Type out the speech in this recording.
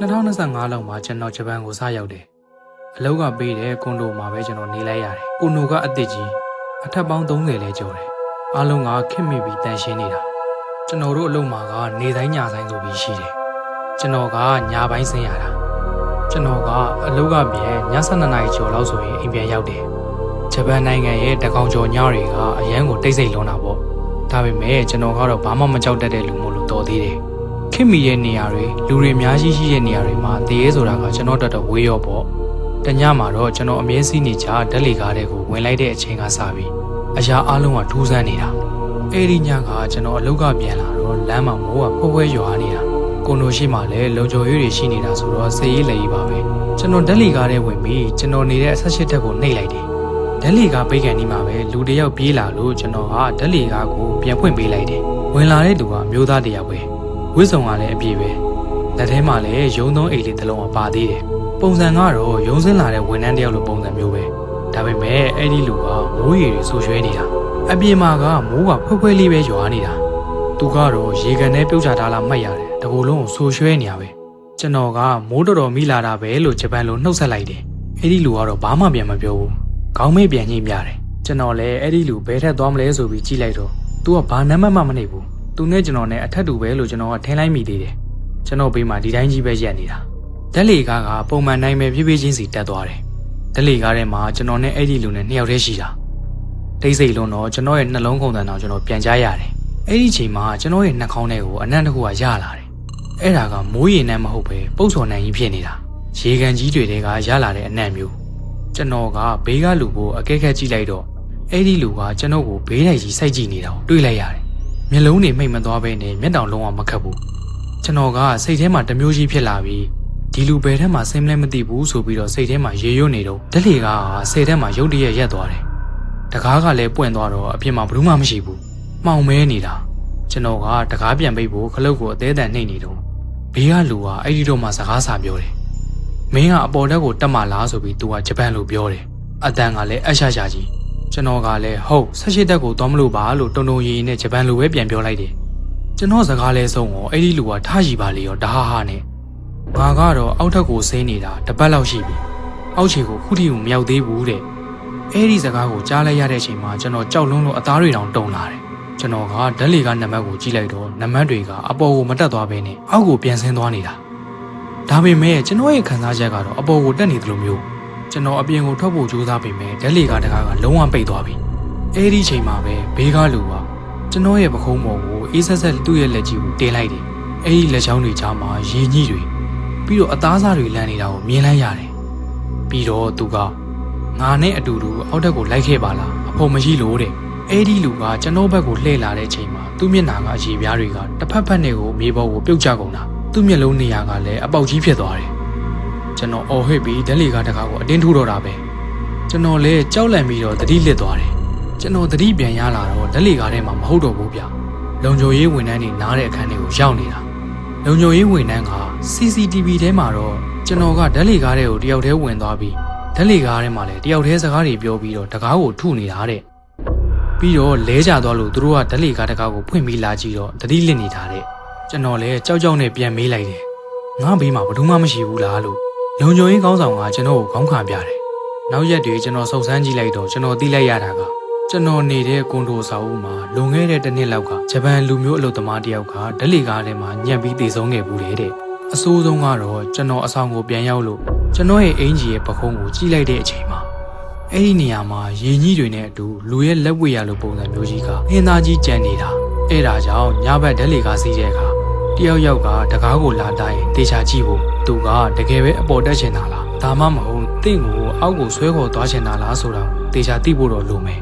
2025 လောက်မှာကျွန်တော်ဂျပန်ကိုစရောက်တယ်။အလောက်ကပေးတဲ့ကွန်ဒိုမှာပဲကျွန်တော်နေလိုက်ရတယ်။ကွန်ဒိုကအသစ်ကြီးအထက်ပေါင်း30လဲကျော်တယ်။အားလုံးကခက်မိပြီးတန်ရှင်းနေတာ။ကျွန်တော်တို့အလုပ်မှာကနေတိုင်းညဆိုင်ဆိုပြီးရှိတယ်။ကျွန်တော်ကညပိုင်းဆင်းရတာ။ကျွန်တော်ကအလောက်ကပြန်ည12နာရီကျော်လောက်ဆိုရင်အိမ်ပြန်ရောက်တယ်။ဂျပန်နိုင်ငံရဲ့တကောင်ကျော်ညတွေကအရန်ကိုတိတ်ဆိတ်လွန်တာပေါ့။ဒါပေမဲ့ကျွန်တော်ကတော့ဘာမှမကြောက်တတ်တဲ့လူမို့လို့တော်သေးတယ်။ခင်မီရဲ့နေရာတွေလူတွေအများကြီးရှိတဲ့နေရာတွေမှာတရေဆိုတာကကျွန်တော်တော်ဝေးရောပေါ့တညမှာတော့ကျွန်တော်အမြဲစီးနေကြဓာတ်လေကားတွေကိုဝင်လိုက်တဲ့အချိန်ကစပြီးအရာအလုံးကထူးဆန်းနေတာအဲ့ဒီညကကျွန်တော်အလုပ်ကပြန်လာတော့လမ်းမှာမိုးကဖွဲဖွဲရွာနေတာကွန်ဒိုရှိမှလည်းလုံခြုံရေးတွေရှိနေတာဆိုတော့စေးရေးလည်းပါပဲကျွန်တော်ဓာတ်လေကားတွေဝင်ပြီးကျွန်တော်နေတဲ့အဆက်ရှိတက်ကိုနှိပ်လိုက်တယ်ဓာတ်လေကားပိတ်ကန်ဒီမှာပဲလူတယောက်ပြေးလာလို့ကျွန်တော်ကဓာတ်လေကားကိုပြန်ဖွင့်ပေးလိုက်တယ်ဝင်လာတဲ့သူကမျိုးသားတယောက်ပဲဝစ်စုံကလည်းအပြည့်ပဲလက်ထဲမှာလည်းရုံသုံးအိတ်လေးတစ်လုံးပါသေးတယ်ပုံစံကတော့ရုံစင်းလာတဲ့ဝန်ထမ်းတယောက်လိုပုံစံမျိုးပဲဒါပေမဲ့အဲ့ဒီလူကမိုးရေတွေဆူရွှဲနေတာအပြင်မှာကမိုးကဖွဲဖွဲလေးပဲရွာနေတာသူကတော့ရေကန်ထဲပြုတ်ချထားလာမှတ်ရတယ်တကူလုံးကိုဆူရွှဲနေရပဲကျွန်တော်ကမိုးတော်တော်မိလာတာပဲလို့ဂျပန်လိုနှုတ်ဆက်လိုက်တယ်အဲ့ဒီလူကတော့ဘာမှပြန်မပြောဘူးခေါင်းမေ့ပြန်ညှိပြတယ်ကျွန်တော်လည်းအဲ့ဒီလူဘဲထက်သွားမလဲဆိုပြီးကြည့်လိုက်တော့သူကဘာနမ်းမှမနေဘူးသူနဲ့ကျွန်တော်နဲ့အထက်တူပဲလို့ကျွန်တော်ကထင်လိုက်မိသေးတယ်ကျွန်တော်ဘေးမှာဒီတိုင်းကြီးပဲရက်နေတာဓာတ်လေကားကပုံမှန်တိုင်းပဲဖြည်းဖြည်းချင်းစီတက်သွားတယ်ဓာတ်လေကားထဲမှာကျွန်တော်နဲ့အဲ့ဒီလူနဲ့နှစ်ယောက်တည်းရှိတာတိတ်ဆိတ်လွန်းတော့ကျွန်တော်ရဲ့နှလုံးခုန်တန်တော့ကျွန်တော်ပြန်ကြားရတယ်အဲ့ဒီချိန်မှာကျွန်တော်ရဲ့နှာခေါင်းထဲကိုအနံ့တစ်ခုကရလာတယ်အဲ့ဒါကမိုးရေနံမဟုတ်ပဲပုတ်စော်နံကြီးဖြစ်နေတာရေကန်ကြီးတွေကရလာတဲ့အနံ့မျိုးကျွန်တော်ကဘေးကလူကိုအကဲခက်ကြည့်လိုက်တော့အဲ့ဒီလူကကျွန်တော်ကိုဘေးတိုက်ကြီးစိုက်ကြည့်နေတာကိုတွေ့လိုက်ရတယ်မျက်လုံးတွေမိတ်မသွားဘဲနဲ့မျက်တောင်လုံးဝမခတ်ဘူးကျွန်တော်ကစိတ်ထဲမှာတမျိုးကြီးဖြစ်လာပြီးဒီလူဘယ်ထက်မှစိတ်မလဲမသိဘူးဆိုပြီးတော့စိတ်ထဲမှာရေရွတ်နေတော့ဓာတ်လေကစိတ်ထဲမှာရုတ်တရက်ရက်သွားတယ်တကားကလည်းပွင့်သွားတော့အပြင်မှာဘယ်သူမှမရှိဘူးမှောင်မဲနေတာကျွန်တော်ကတကားပြန်ပိတ်ဖို့ခလုတ်ကိုအသေးအတန်နှိပ်နေတော့ဘေးကလူကအဲ့ဒီတော့မှစကားစာပြောတယ်မင်းကအပေါ်တက်ကိုတက်မှလားဆိုပြီးသူကဂျပန်လိုပြောတယ်အတန်ကလည်းအရှာရှာကြီးကျွန်တော်ကလည်းဟုတ်18တက်ကိုသွားမလို့ပါလို့တုံတုံရီရီနဲ့ဂျပန်လိုပဲပြန်ပြောလိုက်တယ်ကျွန်တော်စကားလဲဆုံးတော့အဲ့ဒီလူကထားရှိပါလေရောဒါဟာနဲ့ငါကတော့အောက်ထက်ကိုဆင်းနေတာတပတ်လောက်ရှိပြီအောက်ခြေကိုခုထိကိုမရောက်သေးဘူးတဲ့အဲ့ဒီစကားကိုကြားလိုက်ရတဲ့အချိန်မှာကျွန်တော်ကြောက်လွန်းလို့အသားတွေတောင်တုန်လာတယ်ကျွန်တော်ကဓာတ်လေကနံပါတ်ကိုကြည့်လိုက်တော့နံပါတ်တွေကအပေါ်ကိုမတက်သွားဘဲနဲ့အောက်ကိုပြန်ဆင်းသွားနေတာဒါပေမဲ့ကျွန်တော်ရဲ့ခံစားချက်ကတော့အပေါ်ကိုတက်နေသလိုမျိုးကျွန်တော်အပြင်ကိုထွက်ဖို့ကြိုးစားပေမဲ့ဓာတ်လေကားတကားကလုံးဝပိတ်သွားပြီအဲ့ဒီချိန်မှာပဲဘေးကလူကကျွန်တော်ရဲ့ပခုံးပေါ်ကိုအေးဆက်ဆက်သူ့ရဲ့လက်ကြီးကိုတင်လိုက်တယ်အဲ့ဒီလက်ချောင်းတွေကြားမှာရေညှိတွေပြီးတော့အသားစားတွေလန့်နေတာကိုမြင်လိုက်ရတယ်ပြီးတော့သူကငါနဲ့အတူတူအောက်ထက်ကိုလိုက်ခဲ့ပါလားအဖို့မရှိလို့တဲ့အဲ့ဒီလူကကျွန်တော်ဘက်ကိုလှည့်လာတဲ့ချိန်မှာသူ့မျက်နှာကအရေပြားတွေကတစ်ဖက်ဖက်နဲ့ကိုမြေပေါ်ကိုပြုတ်ကျကုန်တာသူ့မျက်လုံးနေရာကလည်းအပေါက်ကြီးဖြစ်သွားတယ်ကျွန်တော်အော်ဟစ်ပြီးဓာတ်လေကားတကားကိုအတင်းထိုးတော့တာပဲကျွန်တော်လည်းကြောက်လန့်ပြီးတော့သတိလစ်သွားတယ်ကျွန်တော်သတိပြန်ရလာတော့ဓာတ်လေကားထဲမှာမဟုတ်တော့ဘူးဗျလုံခြုံရေးဝန်ထမ်းတွေနားတဲ့အခန်းတွေကိုရောက်နေတာလုံခြုံရေးဝန်ထမ်းက CCTV ထဲမှာတော့ကျွန်တော်ကဓာတ်လေကားထဲကိုတယောက်တည်းဝင်သွားပြီးဓာတ်လေကားထဲမှာလည်းတယောက်တည်းစကားတွေပြောပြီးတော့တကားကိုထုနေတာတဲ့ပြီးတော့လဲကျသွားလို့သူတို့ကဓာတ်လေကားတကားကိုဖွင့်ပြီးလာကြည့်တော့သတိလစ်နေတာတဲ့ကျွန်တော်လည်းကြောက်ကြောက်နဲ့ပြန်မေးလိုက်တယ်ငါဘေးမှာဘယ်သူမှမရှိဘူးလားလို့လုံခြုံရေးကောင်းဆောင်ကကျွန်တော်ကိုခေါင်းခါပြတယ်နောက်ရက်တွေကျွန်တော်စုံစမ်းကြည့်လိုက်တော့ကျွန်တော်သိလိုက်ရတာကကျွန်တော်နေတဲ့ကွန်ဒိုဆောက်ဦးမှာလွန်ခဲ့တဲ့တစ်နှစ်လောက်ကဂျပန်လူမျိုးအလုပ်သမားတယောက်ကဓာတ်လေကားထဲမှာညက်ပြီးသေဆုံးခဲ့ဘူးတဲ့အဆိုးဆုံးကတော့ကျွန်တော်အဆောင်ကိုပြန်ရောက်လို့ကျွန်တော်ရဲ့အင်ဂျီရဲ့ပခုံးကိုကြည့်လိုက်တဲ့အချိန်မှာအဲ့ဒီနေရာမှာရေညှိတွေနဲ့အတူလူရဲ့လက်ဝဲရလိုပုံစံမျိုးကြီးကဟင်းသားကြီးကြံနေတာအဲ့ဒါကြောင့်ညဘက်ဓာတ်လေကားစီးတဲ့အခါတယောက်ယောက်ကတကားကိုလာတိုင်းတေချာကြည့်ဖို့သူကတကယ်ပဲအပေါ်တက်ချင်တာလားဒါမှမဟုတ်တင့်ကိုအောက်ကိုဆွဲခေါ်သွားချင်တာလားဆိုတာတေချာသိဖို့တော့လိုမယ်